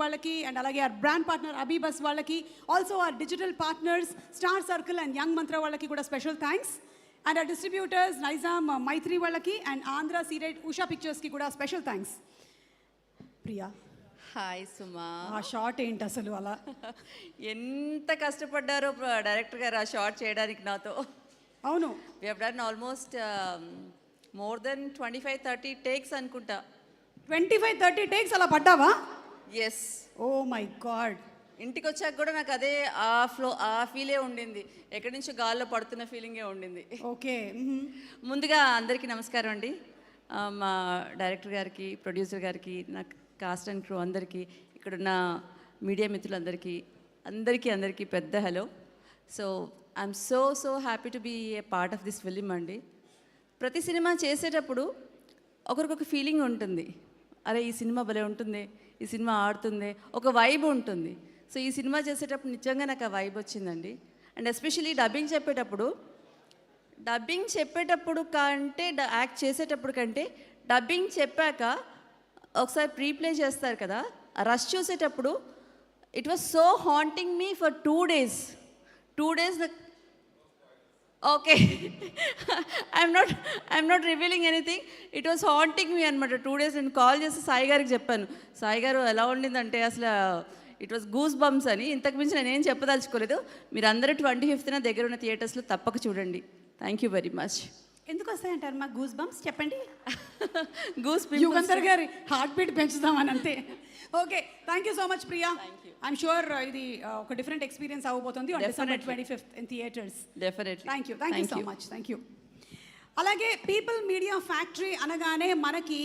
వాళ్ళకి అండ్ అలాగే are brand partner AbhiBus వాళ్ళకి, also are digital partners Star Circle and Young Mantra వాళ్ళకి కూడా స్పెషల్ థ్యాంక్స్. అండ్ ఆ డిస్ట్రిబ్యూటర్స్ నైజామ్ మైత్రి వాళ్ళకి అండ్ ఆంధ్ర సీరైట్ ఉషా పిక్చర్స్కి కూడా special thanks. Priya, hi Suma. ఆ షార్ట్ ఏంటి అసలు అలా? ఎంత కష్టపడ్డారో డైరెక్టర్ గారు ఆ షార్ట్ చేయడానికి నాతో. అవును, we have done almost more than 25-30 takes అనుకుంటా. 25-30 టేక్స్ అలా పడ్డావా? ఎస్. Oh my God. ఇంటికి వచ్చాక కూడా నాకు అదే ఆ ఫీలే ఉండింది, ఎక్కడి నుంచో గాల్లో పడుతున్న ఫీలింగే ఉండింది. ఓకే. ముందుగా అందరికీ నమస్కారం అండి. మా డైరెక్టర్ గారికి, ప్రొడ్యూసర్ గారికి, నాకు కాస్ట్ అండ్ క్రూ అందరికీ, ఇక్కడున్న మీడియా మిత్రులందరికీ అందరికీ పెద్ద hello. So I'm so happy to be a part of this film అండి. ప్రతి సినిమా చేసేటప్పుడు ఒకరికొక ఫీలింగ్ ఉంటుంది, అరే ఈ సినిమా భలే ఉంటుంది, ఈ సినిమా ఆడుతుంది, ఒక వైబ్ ఉంటుంది. సో ఈ సినిమా చేసేటప్పుడు నిజంగా నాకు ఆ వైబ్ వచ్చిందండి. అండ్ ఎస్పెషలీ డబ్బింగ్ చెప్పేటప్పుడు కంటే యాక్ట్ చేసేటప్పుడు కంటే డబ్బింగ్ చెప్పాక ఒకసారి ప్రీప్లే చేస్తారు కదా, ఆ రష్ చూసేటప్పుడు it was so haunting me for 2 days. Okay, I'm not revealing anything. It was haunting me అనమాట 2 days. నేను కాల్ చేసి సాయి గారికి చెప్పాను, సాయి గారు ఎలా ఉండిందంటే అసలు ఇట్ వాస్ గూస్ బంప్స్ అని. ఇంతకు మించి నేనేం చెప్పదలుచుకోలేదు. మీరు అందరూ 25th దగ్గర ఉన్న థియేటర్స్లో తప్పక చూడండి. Thank you very much. ఎందుకు వస్తాయంటారు మా గూస్ బంప్స్? చెప్పండి. గూస్ యుగంధర్ గారి హార్ట్ బీట్ పెంచుదామని అంతే. Okay, thank you so much Priya. I'm sure ఇది ఒక డిఫరెంట్ ఎక్స్పీరియన్స్ అవ్వబోతుంది on December 25th in theaters. Definitely. Thank you so much. Thank you. అలాగే పీపుల్ మీడియా ఫ్యాక్టరీ అనగానే మనకి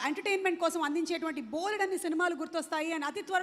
ఎంటర్టైన్మెంట్ కోసం అందించేటువంటి బోలెడన్ని సినిమాలు గుర్తొస్తాయి. అండ్ అతి త్వరలో